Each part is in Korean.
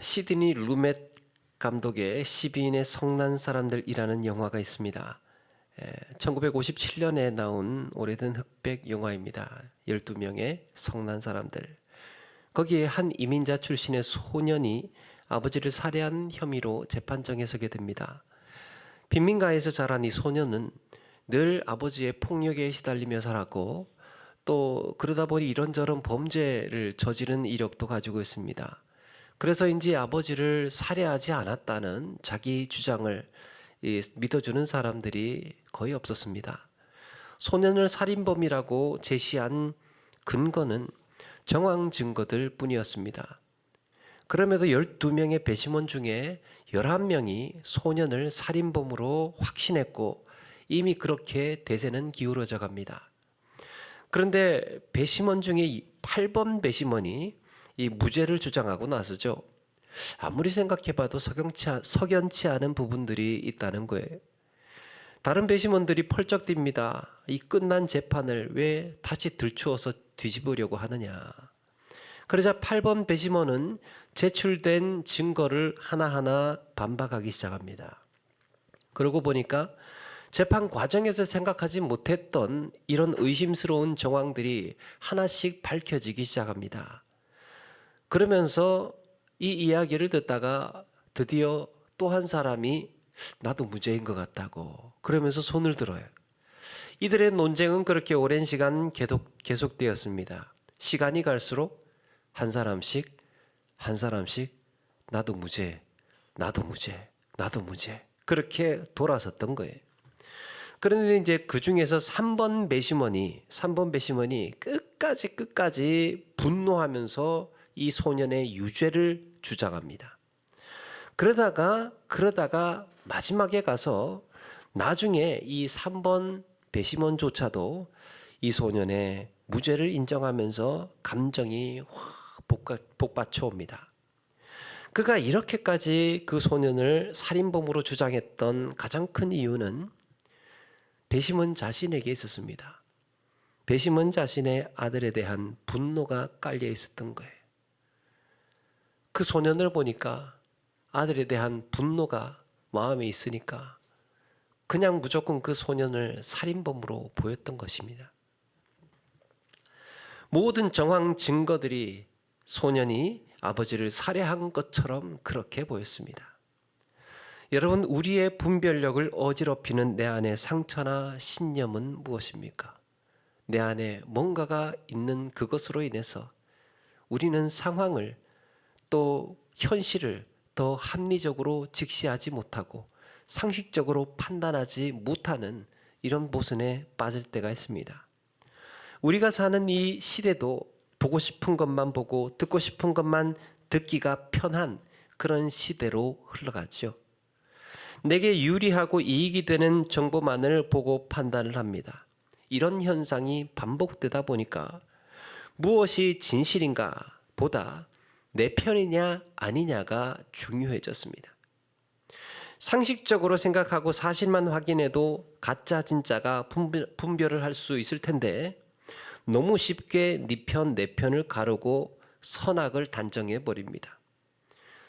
시드니 루멧 감독의 12인의 성난 사람들이라는 영화가 있습니다. 1957년에 나온 오래된 흑백 영화입니다. 12명의 성난 사람들. 거기에 한 이민자 출신의 소년이 아버지를 살해한 혐의로 재판정에 서게 됩니다. 빈민가에서 자란 이 소년은 늘 아버지의 폭력에 시달리며 살았고 또 그러다 보니 이런저런 범죄를 저지른 이력도 가지고 있습니다. 그래서인지 아버지를 살해하지 않았다는 자기 주장을 믿어주는 사람들이 거의 없었습니다. 소년을 살인범이라고 제시한 근거는 정황 증거들 뿐이었습니다. 그럼에도 12명의 배심원 중에 11명이 소년을 살인범으로 확신했고 이미 그렇게 대세는 기울어져 갑니다. 그런데 배심원 중에 8번 배심원이 이 무죄를 주장하고 나서죠. 아무리 생각해봐도 석연치 않은 부분들이 있다는 거예요. 다른 배심원들이 펄쩍 뜁니다. 이 끝난 재판을 왜 다시 들추어서 뒤집으려고 하느냐. 그러자 8번 배심원은 제출된 증거를 하나하나 반박하기 시작합니다. 그러고 보니까 재판 과정에서 생각하지 못했던 이런 의심스러운 정황들이 하나씩 밝혀지기 시작합니다. 그러면서 이 이야기를 듣다가 드디어 또 한 사람이 나도 무죄인 것 같다고 그러면서 손을 들어요. 이들의 논쟁은 그렇게 오랜 시간 계속되었습니다. 시간이 갈수록 한 사람씩 나도 무죄, 나도 무죄, 나도 무죄 그렇게 돌아섰던 거예요. 그런데 이제 그 중에서 3번 배심원이 끝까지 분노하면서 이 소년의 유죄를 주장합니다. 그러다가 마지막에 가서 나중에 이 3번 배심원조차도 이 소년의 무죄를 인정하면서 감정이 확 복받쳐 옵니다. 그가 이렇게까지 그 소년을 살인범으로 주장했던 가장 큰 이유는 배심원 자신에게 있었습니다. 배심원 자신의 아들에 대한 분노가 깔려 있었던 거예요. 그 소년을 보니까 아들에 대한 분노가 마음에 있으니까 그냥 무조건 그 소년을 살인범으로 보였던 것입니다. 모든 정황 증거들이 소년이 아버지를 살해한 것처럼 그렇게 보였습니다. 여러분, 우리의 분별력을 어지럽히는 내 안의 상처나 신념은 무엇입니까? 내 안에 뭔가가 있는 그것으로 인해서 우리는 상황을 또 현실을 더 합리적으로 직시하지 못하고 상식적으로 판단하지 못하는 이런 모순에 빠질 때가 있습니다. 우리가 사는 이 시대도 보고 싶은 것만 보고 듣고 싶은 것만 듣기가 편한 그런 시대로 흘러가죠. 내게 유리하고 이익이 되는 정보만을 보고 판단을 합니다. 이런 현상이 반복되다 보니까 무엇이 진실인가 보다 내 편이냐 아니냐가 중요해졌습니다. 상식적으로 생각하고 사실만 확인해도 가짜 진짜가 분별을 할 수 있을 텐데 너무 쉽게 네 편, 내 편을 가르고 선악을 단정해 버립니다.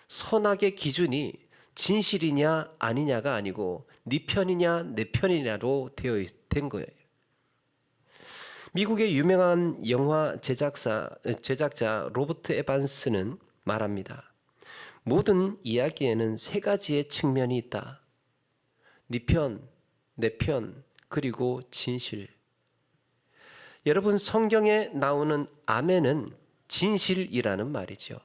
선악의 기준이 진실이냐 아니냐가 아니고 네 편이냐 내 편이냐로 된 거예요. 미국의 유명한 영화 제작자 로버트 에반스는 말합니다. 모든 이야기에는 세 가지의 측면이 있다. 네 편, 내 편, 그리고 진실. 여러분, 성경에 나오는 아멘은 진실이라는 말이죠.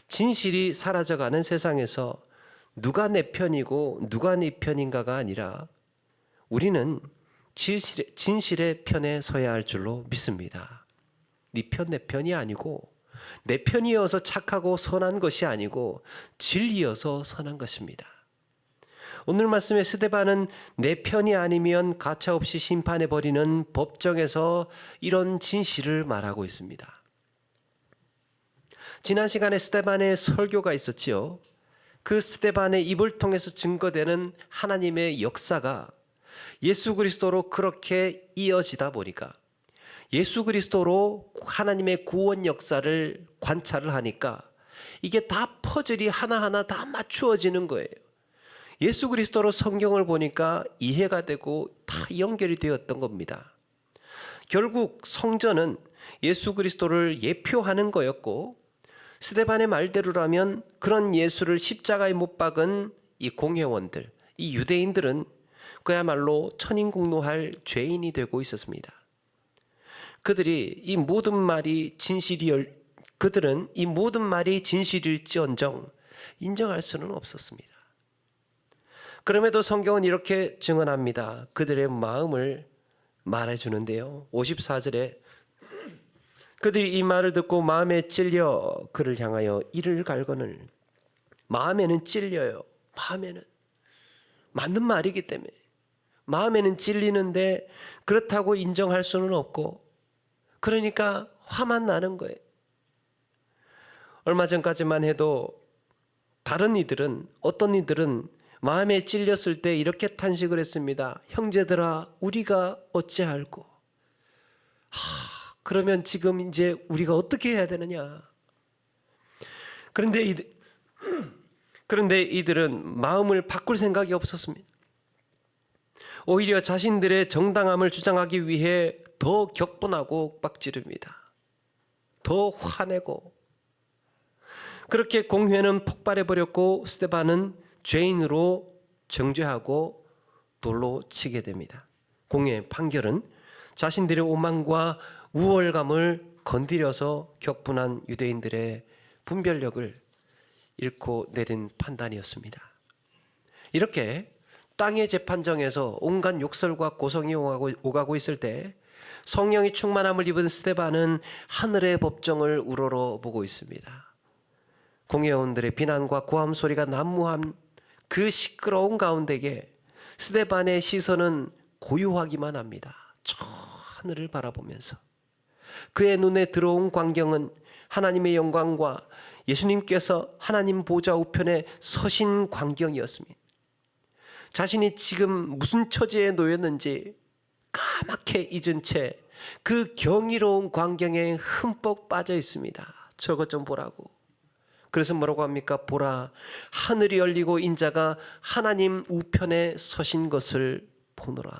진실이 사라져가는 세상에서 누가 내 편이고 누가 네 편인가가 아니라 우리는 진실의 편에 서야 할 줄로 믿습니다. 네 편, 내 편이 아니고 내 편이어서 착하고 선한 것이 아니고 진리여서 선한 것입니다. 오늘 말씀의 스데반은 내 편이 아니면 가차없이 심판해버리는 법정에서 이런 진실을 말하고 있습니다. 지난 시간에 스데반의 설교가 있었지요. 그 스데반의 입을 통해서 증거되는 하나님의 역사가 예수 그리스도로 그렇게 이어지다 보니까 예수 그리스도로 하나님의 구원 역사를 관찰을 하니까 이게 다 퍼즐이 하나하나 다 맞추어지는 거예요. 예수 그리스도로 성경을 보니까 이해가 되고 다 연결이 되었던 겁니다. 결국 성전은 예수 그리스도를 예표하는 거였고, 스데반의 말대로라면 그런 예수를 십자가에 못 박은 이 공회원들, 이 유대인들은 그야말로 천인공노할 죄인이 되고 있었습니다. 그들은 이 모든 말이 진실일지언정 인정할 수는 없었습니다. 그럼에도 성경은 이렇게 증언합니다. 그들의 마음을 말해주는데요. 54절에 그들이 이 말을 듣고 마음에 찔려 그를 향하여 이를 갈거늘. 마음에는 찔려요. 마음에는 맞는 말이기 때문에 마음에는 찔리는데 그렇다고 인정할 수는 없고, 그러니까 화만 나는 거예요. 얼마 전까지만 해도 어떤 이들은 마음에 찔렸을 때 이렇게 탄식을 했습니다. 형제들아, 우리가 어찌할꼬? 그러면 지금 이제 우리가 어떻게 해야 되느냐? 그런데 이들은 마음을 바꿀 생각이 없었습니다. 오히려 자신들의 정당함을 주장하기 위해 더 격분하고 빡지릅니다. 더 화내고, 그렇게 공회는 폭발해버렸고 스데반은 죄인으로 정죄하고 돌로 치게 됩니다. 공회의 판결은 자신들의 오만과 우월감을 건드려서 격분한 유대인들의 분별력을 잃고 내린 판단이었습니다. 이렇게 땅의 재판정에서 온갖 욕설과 고성이 오가고 있을 때 성령이 충만함을 입은 스데반은 하늘의 법정을 우러러 보고 있습니다. 공회원들의 비난과 고함 소리가 난무한 그 시끄러운 가운데에 스데반의 시선은 고요하기만 합니다. 저 하늘을 바라보면서 그의 눈에 들어온 광경은 하나님의 영광과 예수님께서 하나님 보좌 우편에 서신 광경이었습니다. 자신이 지금 무슨 처지에 놓였는지 까맣게 잊은 채 그 경이로운 광경에 흠뻑 빠져 있습니다. 저것 좀 보라고. 그래서 뭐라고 합니까? 보라, 하늘이 열리고 인자가 하나님 우편에 서신 것을 보노라.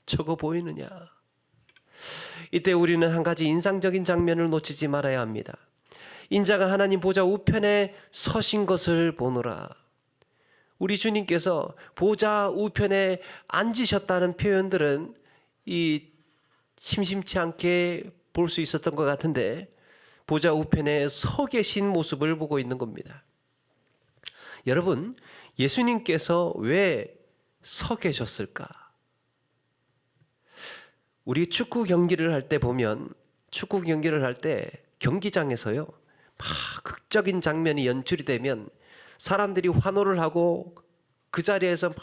저거 보이느냐? 이때 우리는 한 가지 인상적인 장면을 놓치지 말아야 합니다. 인자가 하나님 보좌 우편에 서신 것을 보노라. 우리 주님께서 보좌 우편에 앉으셨다는 표현들은 이 심심치 않게 볼 수 있었던 것 같은데, 보좌 우편에 서 계신 모습을 보고 있는 겁니다. 여러분, 예수님께서 왜 서 계셨을까? 우리 축구 경기를 할 때 보면, 축구 경기를 할 때 경기장에서요, 막 극적인 장면이 연출이 되면 사람들이 환호를 하고 그 자리에서 막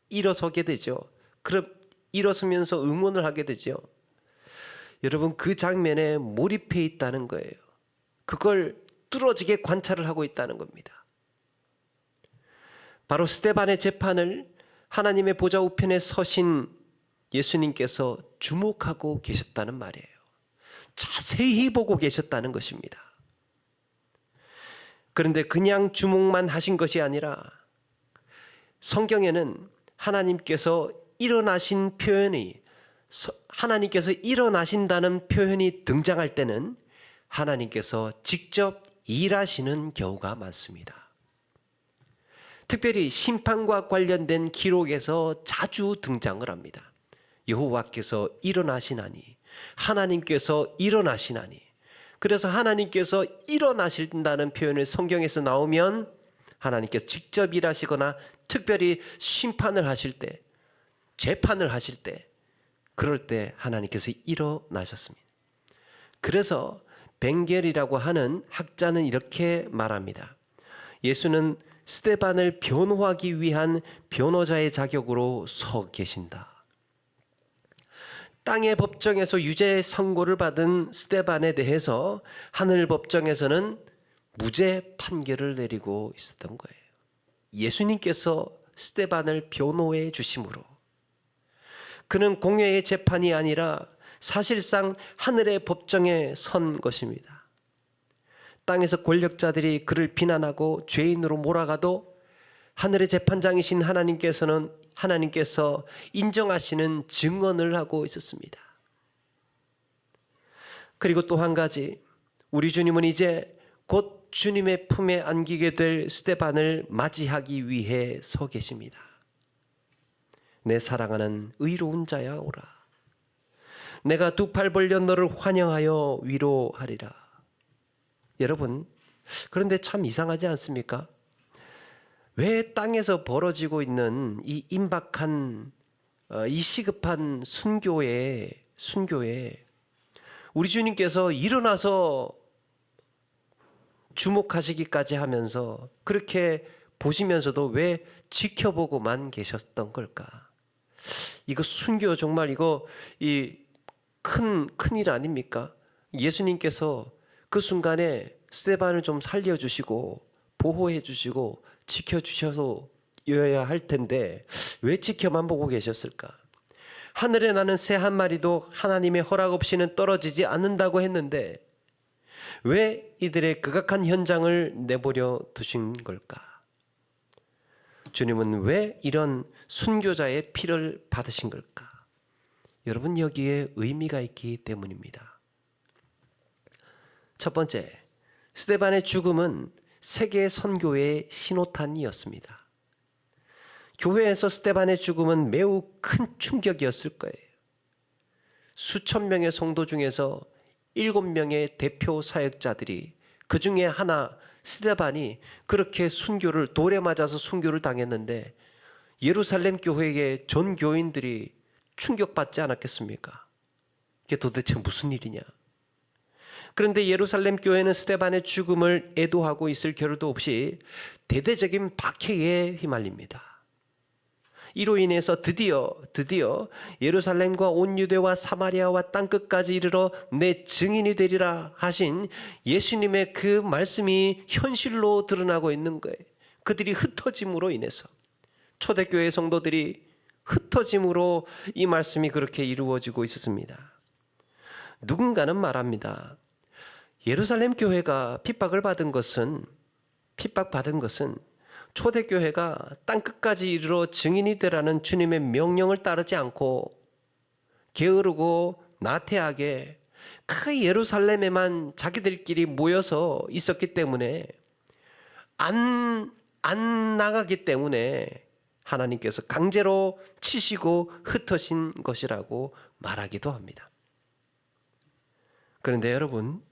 일어서게 되죠. 그럼 일어서면서 응원을 하게 되죠. 여러분, 그 장면에 몰입해 있다는 거예요. 그걸 뚫어지게 관찰을 하고 있다는 겁니다. 바로 스데반의 재판을 하나님의 보좌 우편에 서신 예수님께서 주목하고 계셨다는 말이에요. 자세히 보고 계셨다는 것입니다. 그런데 그냥 주목만 하신 것이 아니라 성경에는 하나님께서 일어나신 표현이, 하나님께서 일어나신다는 표현이 등장할 때는 하나님께서 직접 일하시는 경우가 많습니다. 특별히 심판과 관련된 기록에서 자주 등장을 합니다. 여호와께서 일어나시나니, 하나님께서 일어나시나니. 그래서 하나님께서 일어나신다는 표현을 성경에서 나오면 하나님께서 직접 일하시거나 특별히 심판을 하실 때, 재판을 하실 때, 그럴 때 하나님께서 일어나셨습니다. 그래서 벵겔이라고 하는 학자는 이렇게 말합니다. 예수는 스데반을 변호하기 위한 변호자의 자격으로 서 계신다. 땅의 법정에서 유죄 선고를 받은 스데반에 대해서 하늘 법정에서는 무죄 판결을 내리고 있었던 거예요. 예수님께서 스데반을 변호해 주심으로 그는 공회의 재판이 아니라 사실상 하늘의 법정에 선 것입니다. 땅에서 권력자들이 그를 비난하고 죄인으로 몰아가도 하늘의 재판장이신 하나님께서 인정하시는 증언을 하고 있었습니다. 그리고 또 한 가지, 우리 주님은 이제 곧 주님의 품에 안기게 될 스데반을 맞이하기 위해 서 계십니다. 내 사랑하는 의로운 자야 오라. 내가 두 팔 벌려 너를 환영하여 위로하리라. 여러분, 그런데 참 이상하지 않습니까? 왜 땅에서 벌어지고 있는 이 임박한 이 시급한 순교에 우리 주님께서 일어나서 주목하시기까지 하면서 그렇게 보시면서도 왜 지켜보고만 계셨던 걸까? 이거 순교 정말 이거 이 큰일 아닙니까? 예수님께서 그 순간에 스데반을 좀 살려주시고 보호해 주시고 지켜주셔야 할 텐데 왜 지켜만 보고 계셨을까? 하늘에 나는 새 한 마리도 하나님의 허락 없이는 떨어지지 않는다고 했는데 왜 이들의 극악한 현장을 내버려 두신 걸까? 주님은 왜 이런 순교자의 피를 받으신 걸까? 여러분, 여기에 의미가 있기 때문입니다. 첫 번째, 스데반의 죽음은 세계 선교의 신호탄이었습니다. 교회에서 스데반의 죽음은 매우 큰 충격이었을 거예요. 수천 명의 성도 중에서 7명의 대표 사역자들이, 그 중에 하나 스데반이 그렇게 돌에 맞아서 순교를 당했는데 예루살렘 교회의 전 교인들이 충격받지 않았겠습니까? 이게 도대체 무슨 일이냐? 그런데 예루살렘 교회는 스데반의 죽음을 애도하고 있을 겨를도 없이 대대적인 박해에 휘말립니다. 이로 인해서 드디어 예루살렘과 온 유대와 사마리아와 땅끝까지 이르러 내 증인이 되리라 하신 예수님의 그 말씀이 현실로 드러나고 있는 거예요. 그들이 흩어짐으로 인해서, 초대교회 성도들이 흩어짐으로 이 말씀이 그렇게 이루어지고 있었습니다. 누군가는 말합니다. 예루살렘 교회가 핍박받은 것은 초대교회가 땅끝까지 이르러 증인이 되라는 주님의 명령을 따르지 않고 게으르고 나태하게 그 예루살렘에만 자기들끼리 모여서 있었기 때문에 안 나가기 때문에 하나님께서 강제로 치시고 흩으신 것이라고 말하기도 합니다. 그런데 여러분,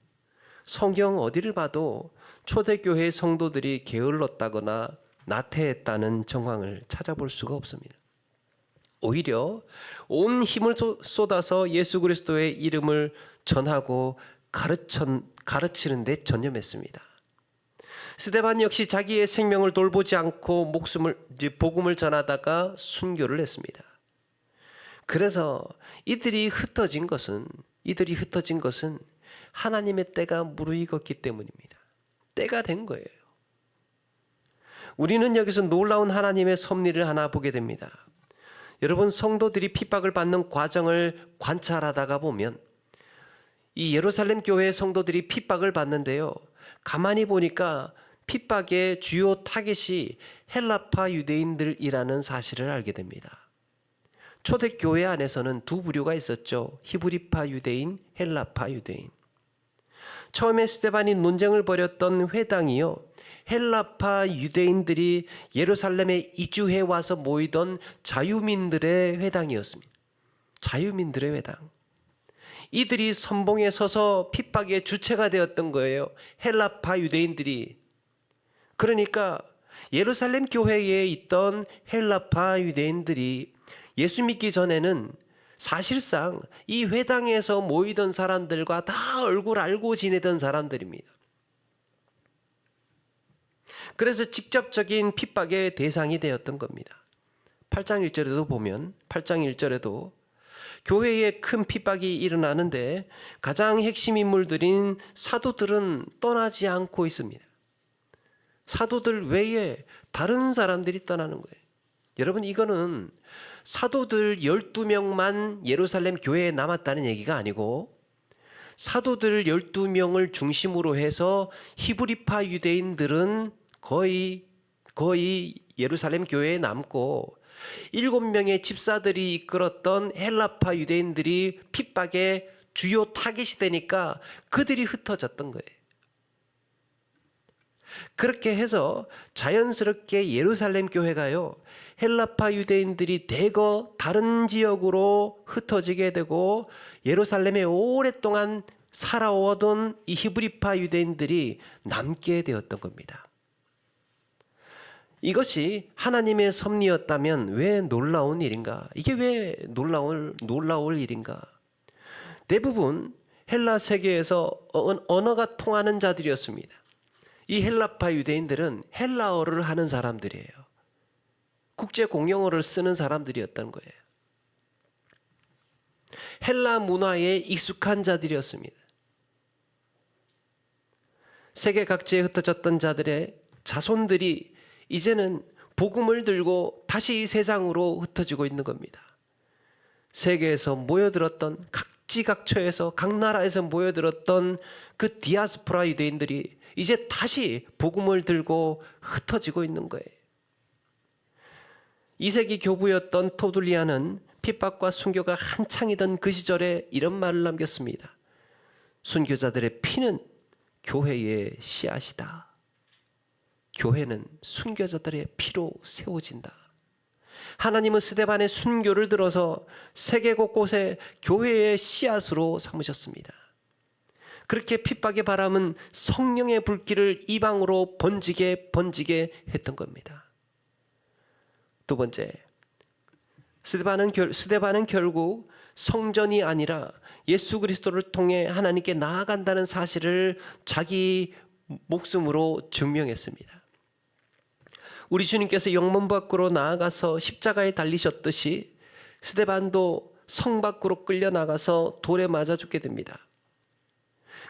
성경 어디를 봐도 초대교회 성도들이 게을렀다거나 나태했다는 정황을 찾아볼 수가 없습니다. 오히려 온 힘을 쏟아서 예수 그리스도의 이름을 전하고 가르치는 데 전념했습니다. 스데반 역시 자기의 생명을 돌보지 않고 복음을 전하다가 순교를 했습니다. 그래서 이들이 흩어진 것은 하나님의 때가 무르익었기 때문입니다. 때가 된 거예요. 우리는 여기서 놀라운 하나님의 섭리를 하나 보게 됩니다. 여러분, 성도들이 핍박을 받는 과정을 관찰하다가 보면 이 예루살렘 교회의 성도들이 핍박을 받는데요, 가만히 보니까 핍박의 주요 타깃이 헬라파 유대인들이라는 사실을 알게 됩니다. 초대교회 안에서는 두 부류가 있었죠. 히브리파 유대인, 헬라파 유대인. 처음에 스데반이 논쟁을 벌였던 회당이요, 헬라파 유대인들이 예루살렘에 이주해 와서 모이던 자유민들의 회당이었습니다. 자유민들의 회당. 이들이 선봉에 서서 핍박의 주체가 되었던 거예요. 헬라파 유대인들이. 그러니까 예루살렘 교회에 있던 헬라파 유대인들이 예수 믿기 전에는 사실상 이 회당에서 모이던 사람들과 다 얼굴 알고 지내던 사람들입니다. 그래서 직접적인 핍박의 대상이 되었던 겁니다. 8장 1절에도 보면 8장 1절에도 교회에 큰 핍박이 일어나는데 가장 핵심 인물들인 사도들은 떠나지 않고 있습니다. 사도들 외에 다른 사람들이 떠나는 거예요. 여러분, 이거는 사도들 12명만 예루살렘 교회에 남았다는 얘기가 아니고 사도들 12명을 중심으로 해서 히브리파 유대인들은 거의 예루살렘 교회에 남고 7명의 집사들이 이끌었던 헬라파 유대인들이 핍박의 주요 타깃이 되니까 그들이 흩어졌던 거예요. 그렇게 해서 자연스럽게 예루살렘 교회가요, 헬라파 유대인들이 대거 다른 지역으로 흩어지게 되고 예루살렘에 오랫동안 살아오던 이 히브리파 유대인들이 남게 되었던 겁니다. 이것이 하나님의 섭리였다면 왜 놀라운 일인가? 이게 왜 놀라울 일인가? 대부분 헬라 세계에서 언어가 통하는 자들이었습니다. 이 헬라파 유대인들은 헬라어를 하는 사람들이에요. 국제 공용어를 쓰는 사람들이었던 거예요. 헬라 문화에 익숙한 자들이었습니다. 세계 각지에 흩어졌던 자들의 자손들이 이제는 복음을 들고 다시 세상으로 흩어지고 있는 겁니다. 세계에서 모여들었던 각지각처에서 각 나라에서 모여들었던 그 디아스포라 유대인들이 이제 다시 복음을 들고 흩어지고 있는 거예요. 2세기 교부였던 토둘리아는 핍박과 순교가 한창이던 그 시절에 이런 말을 남겼습니다. 순교자들의 피는 교회의 씨앗이다. 교회는 순교자들의 피로 세워진다. 하나님은 스데반의 순교를 들어서 세계 곳곳에 교회의 씨앗으로 삼으셨습니다. 그렇게 핍박의 바람은 성령의 불길을 이방으로 번지게 했던 겁니다. 두 번째, 스데반은 결국 성전이 아니라 예수 그리스도를 통해 하나님께 나아간다는 사실을 자기 목숨으로 증명했습니다. 우리 주님께서 영문 밖으로 나아가서 십자가에 달리셨듯이 스데반도 성 밖으로 끌려 나가서 돌에 맞아 죽게 됩니다.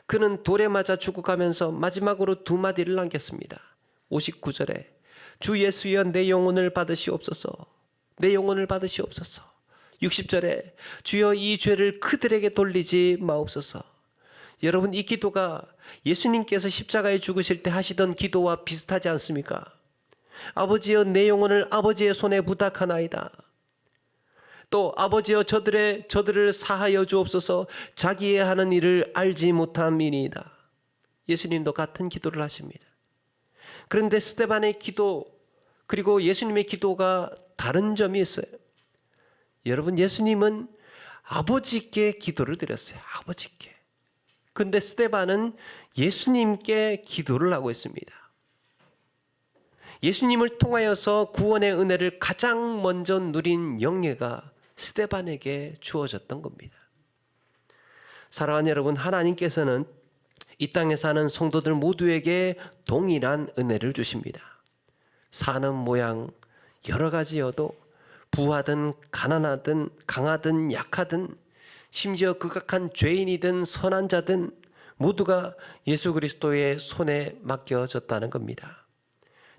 그는 돌에 맞아 죽어가면서 마지막으로 두 마디를 남겼습니다. 59절에 주 예수여 내 영혼을 받으시옵소서. 내 영혼을 받으시옵소서. 60절에 주여 이 죄를 그들에게 돌리지 마옵소서. 여러분, 이 기도가 예수님께서 십자가에 죽으실 때 하시던 기도와 비슷하지 않습니까? 아버지여 내 영혼을 아버지의 손에 부탁하나이다. 또 아버지여 저들을 사하여 주옵소서. 자기의 하는 일을 알지 못함이니이다. 예수님도 같은 기도를 하십니다. 그런데 스데반의 기도 그리고 예수님의 기도가 다른 점이 있어요. 여러분, 예수님은 아버지께 기도를 드렸어요. 아버지께. 그런데 스데반은 예수님께 기도를 하고 있습니다. 예수님을 통하여서 구원의 은혜를 가장 먼저 누린 영예가 스데반에게 주어졌던 겁니다. 사랑하는 여러분, 하나님께서는 이 땅에 사는 성도들 모두에게 동일한 은혜를 주십니다. 사는 모양 여러 가지여도 부하든 가난하든 강하든 약하든 심지어 극악한 죄인이든 선한 자든 모두가 예수 그리스도의 손에 맡겨졌다는 겁니다.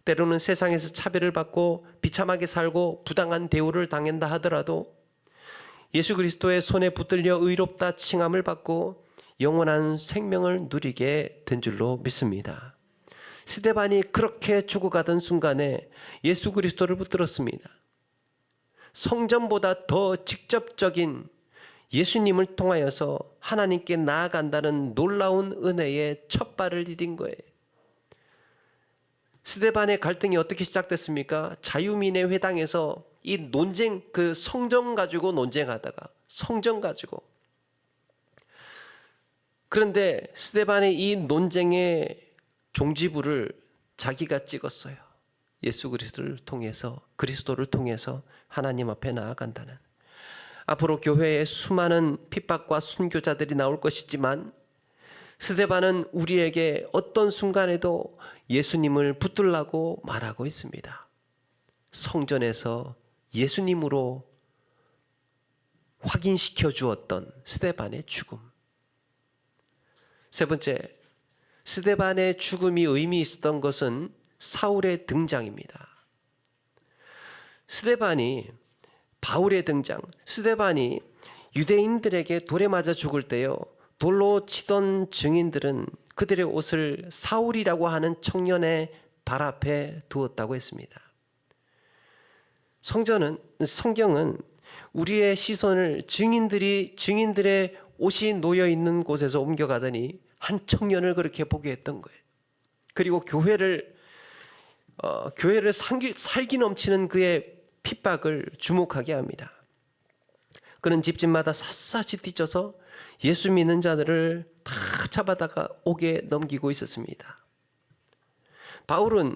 때로는 세상에서 차별을 받고 비참하게 살고 부당한 대우를 당한다 하더라도 예수 그리스도의 손에 붙들려 의롭다 칭함을 받고 영원한 생명을 누리게 된 줄로 믿습니다. 스데반이 그렇게 죽어가던 순간에 예수 그리스도를 붙들었습니다. 성전보다 더 직접적인 예수님을 통하여서 하나님께 나아간다는 놀라운 은혜의 첫 발을 디딘 거예요. 스데반의 갈등이 어떻게 시작됐습니까? 자유민의 회당에서 이 논쟁, 그 성전 가지고 논쟁하다가 성전 가지고. 그런데 스데반의 이 논쟁의 종지부를 자기가 찍었어요. 예수 그리스도를 통해서 하나님 앞에 나아간다는. 앞으로 교회에 수많은 핍박과 순교자들이 나올 것이지만 스데반은 우리에게 어떤 순간에도 예수님을 붙들라고 말하고 있습니다. 성전에서 예수님으로 확인시켜 주었던 스데반의 죽음. 세 번째, 스데반의 죽음이 의미 있었던 것은 사울의 등장입니다. 바울의 등장, 스데반이 유대인들에게 돌에 맞아 죽을 때요, 돌로 치던 증인들은 그들의 옷을 사울이라고 하는 청년의 발 앞에 두었다고 했습니다. 성경은 우리의 시선을 증인들의 옷이 놓여 있는 곳에서 옮겨가더니 한 청년을 그렇게 보게 했던 거예요. 그리고 교회를 살기 넘치는 그의 핍박을 주목하게 합니다. 그는 집집마다 샅샅이 뒤져서 예수 믿는 자들을 다 잡아다가 옥에 넘기고 있었습니다. 바울은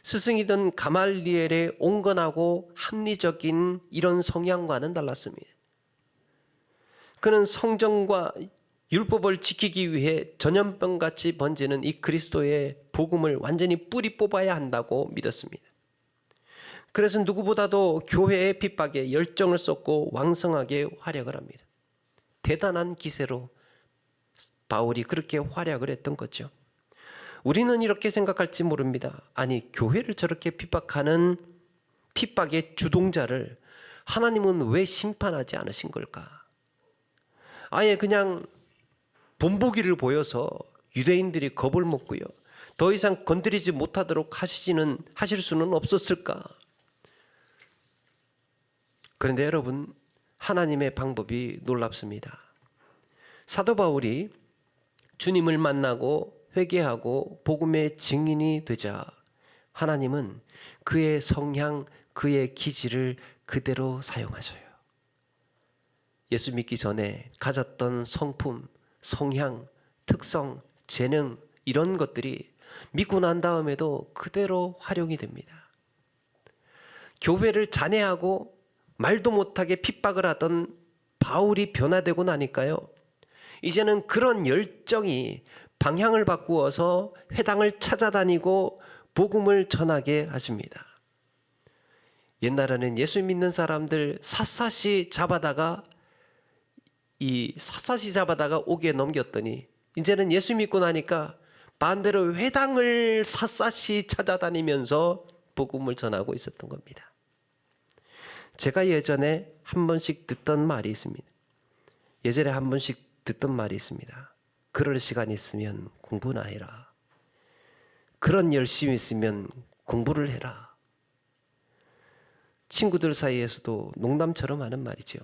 스승이던 가말리엘의 온건하고 합리적인 이런 성향과는 달랐습니다. 그는 성정과 율법을 지키기 위해 전염병같이 번지는 이 그리스도의 복음을 완전히 뿌리 뽑아야 한다고 믿었습니다. 그래서 누구보다도 교회의 핍박에 열정을 쏟고 왕성하게 활약을 합니다. 대단한 기세로 바울이 그렇게 활약을 했던 거죠. 우리는 이렇게 생각할지 모릅니다. 아니, 교회를 저렇게 핍박하는 핍박의 주동자를 하나님은 왜 심판하지 않으신 걸까? 아예 그냥 본보기를 보여서 유대인들이 겁을 먹고요, 더 이상 건드리지 못하도록 하실 수는 없었을까? 그런데 여러분, 하나님의 방법이 놀랍습니다. 사도 바울이 주님을 만나고 회개하고 복음의 증인이 되자 하나님은 그의 성향, 그의 기질을 그대로 사용하셔요. 예수 믿기 전에 가졌던 성품, 성향, 특성, 재능, 이런 것들이 믿고 난 다음에도 그대로 활용이 됩니다. 교회를 잔해하고 말도 못하게 핍박을 하던 바울이 변화되고 나니까요, 이제는 그런 열정이 방향을 바꾸어서 회당을 찾아다니고 복음을 전하게 하십니다. 옛날에는 예수 믿는 사람들 샅샅이 잡아다가 옥에 넘겼더니 이제는 예수 믿고 나니까 반대로 회당을 샅샅이 찾아다니면서 복음을 전하고 있었던 겁니다. 제가 예전에 한 번씩 듣던 말이 있습니다. 그럴 시간 있으면 공부나 해라. 그런 열심이 있으면 공부를 해라. 친구들 사이에서도 농담처럼 하는 말이죠.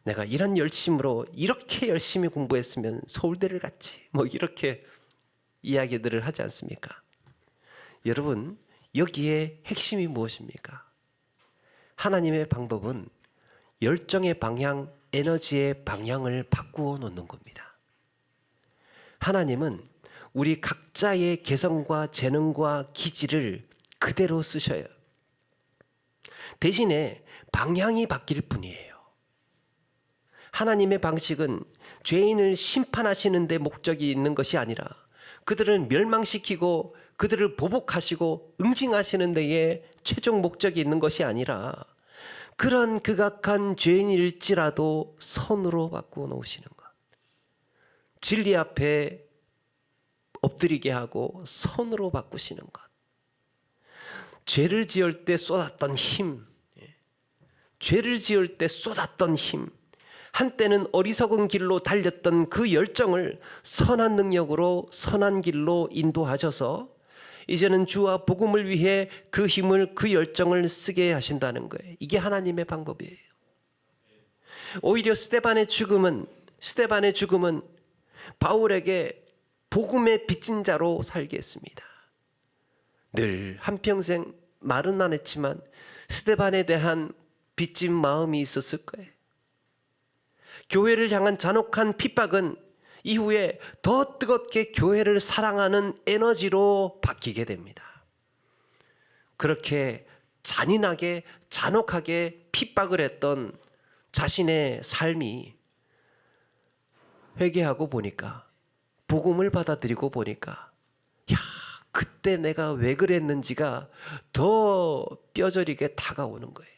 내가 이런 열심으로 이렇게 열심히 공부했으면 서울대를 갔지. 이렇게 이야기들을 하지 않습니까? 여러분, 여기에 핵심이 무엇입니까? 하나님의 방법은 열정의 방향, 에너지의 방향을 바꾸어 놓는 겁니다. 하나님은 우리 각자의 개성과 재능과 기질을 그대로 쓰셔요. 대신에 방향이 바뀔 뿐이에요. 하나님의 방식은 죄인을 심판하시는 데 목적이 있는 것이 아니라 그들을 멸망시키고 그들을 보복하시고 응징하시는 데에 최종 목적이 있는 것이 아니라 그런 극악한 죄인일지라도 선으로 바꾸어 놓으시는 것. 진리 앞에 엎드리게 하고 선으로 바꾸시는 것. 죄를 지을 때 쏟았던 힘, 한때는 어리석은 길로 달렸던 그 열정을 선한 능력으로 선한 길로 인도하셔서 이제는 주와 복음을 위해 그 힘을, 그 열정을 쓰게 하신다는 거예요. 이게 하나님의 방법이에요. 오히려 스데반의 죽음은 바울에게 복음의 빚진 자로 살게 했습니다. 늘 한평생 말은 안 했지만 스데반에 대한 빚진 마음이 있었을 거예요. 교회를 향한 잔혹한 핍박은 이후에 더 뜨겁게 교회를 사랑하는 에너지로 바뀌게 됩니다. 그렇게 잔인하게 잔혹하게 핍박을 했던 자신의 삶이 회개하고 보니까, 복음을 받아들이고 보니까, 그때 내가 왜 그랬는지가 더 뼈저리게 다가오는 거예요.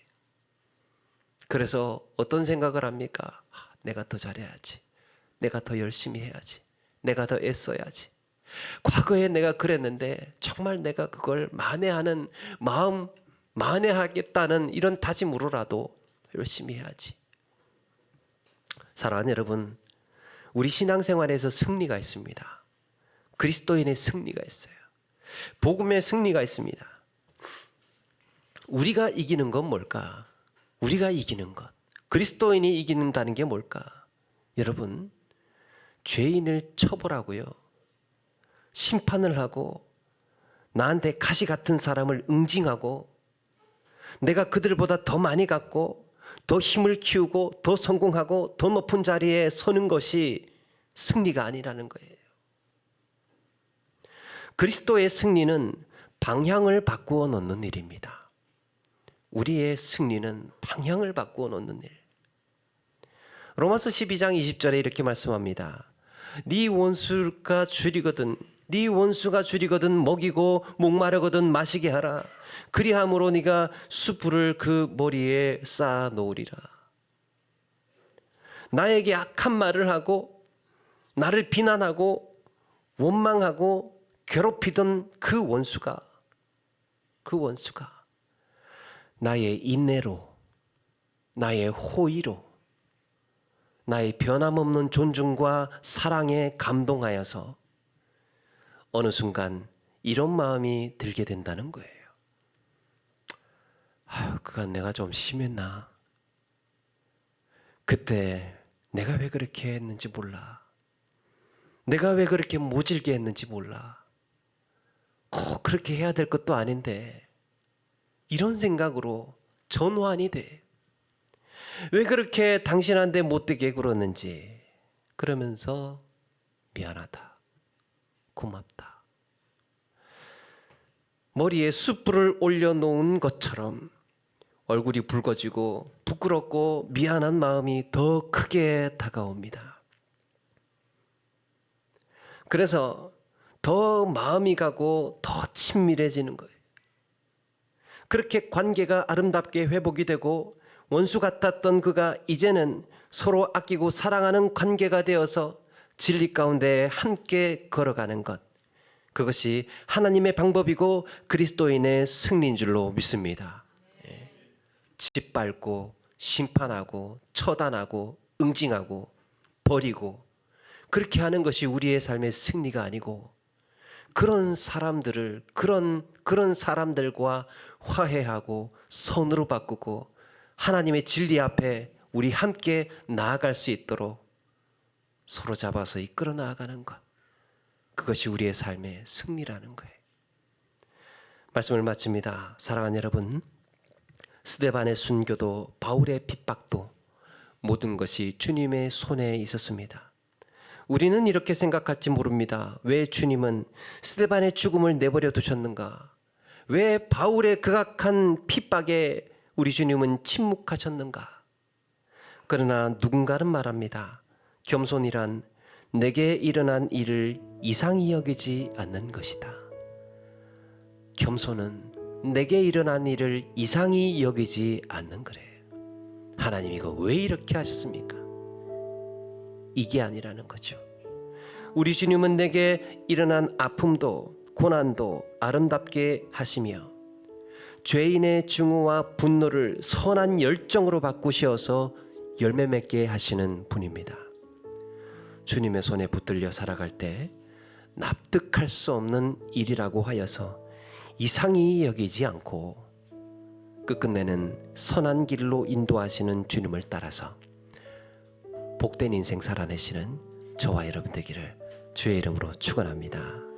그래서 어떤 생각을 합니까? 내가 더 잘해야지. 내가 더 열심히 해야지. 내가 더 애써야지. 과거에 내가 그랬는데 정말 내가 그걸 만회하겠다는 이런 다짐으로라도 열심히 해야지. 사랑하는 여러분, 우리 신앙생활에서 승리가 있습니다. 그리스도인의 승리가 있어요. 복음의 승리가 있습니다. 우리가 이기는 건 뭘까? 우리가 이기는 것, 그리스도인이 이기는다는 게 뭘까? 여러분, 죄인을 처벌하고요, 심판을 하고, 나한테 가시 같은 사람을 응징하고, 내가 그들보다 더 많이 갖고 더 힘을 키우고 더 성공하고 더 높은 자리에 서는 것이 승리가 아니라는 거예요. 그리스도의 승리는 방향을 바꾸어 놓는 일입니다. 우리의 승리는 방향을 바꾸어 놓는 일. 로마서 12장 20절에 이렇게 말씀합니다. 네 원수가 줄이거든 네 원수가 줄이거든 먹이고 목마르거든 마시게 하라. 그리함으로 네가 숯불을 그 머리에 쌓아 놓으리라. 나에게 악한 말을 하고 나를 비난하고 원망하고 괴롭히던 그 원수가 나의 인내로, 나의 호의로, 나의 변함없는 존중과 사랑에 감동하여서 어느 순간 이런 마음이 들게 된다는 거예요. 그간 내가 좀 심했나? 그때 내가 왜 그렇게 했는지 몰라. 내가 왜 그렇게 모질게 했는지 몰라. 꼭 그렇게 해야 될 것도 아닌데 이런 생각으로 전환이 돼. 왜 그렇게 당신한테 못되게 굴었는지. 그러면서 미안하다, 고맙다. 머리에 숯불을 올려놓은 것처럼 얼굴이 붉어지고 부끄럽고 미안한 마음이 더 크게 다가옵니다. 그래서 더 마음이 가고 더 친밀해지는 거예요. 그렇게 관계가 아름답게 회복이 되고 원수 같았던 그가 이제는 서로 아끼고 사랑하는 관계가 되어서 진리 가운데 함께 걸어가는 것, 그것이 하나님의 방법이고 그리스도인의 승리인 줄로 믿습니다. 짓밟고 심판하고 처단하고 응징하고 버리고 그렇게 하는 것이 우리의 삶의 승리가 아니고, 그런 사람들을 그런 사람들과 화해하고 선으로 바꾸고 하나님의 진리 앞에 우리 함께 나아갈 수 있도록 서로 잡아서 이끌어 나아가는 것, 그것이 우리의 삶의 승리라는 거예요. 말씀을 마칩니다. 사랑하는 여러분, 스데반의 순교도 바울의 핍박도 모든 것이 주님의 손에 있었습니다. 우리는 이렇게 생각할지 모릅니다. 왜 주님은 스데반의 죽음을 내버려 두셨는가? 왜 바울의 극악한 핍박에 우리 주님은 침묵하셨는가? 그러나 누군가는 말합니다. 겸손이란 내게 일어난 일을 이상히 여기지 않는 것이다. 겸손은 내게 일어난 일을 이상히 여기지 않는 거래요. 하나님 이거 왜 이렇게 하셨습니까? 이게 아니라는 거죠. 우리 주님은 내게 일어난 아픔도 고난도 아름답게 하시며 죄인의 증오와 분노를 선한 열정으로 바꾸셔서 열매 맺게 하시는 분입니다. 주님의 손에 붙들려 살아갈 때 납득할 수 없는 일이라고 하여서 이상히 여기지 않고 끝끝내는 선한 길로 인도하시는 주님을 따라서 복된 인생 살아내시는 저와 여러분 되기를 주의 이름으로 축원합니다.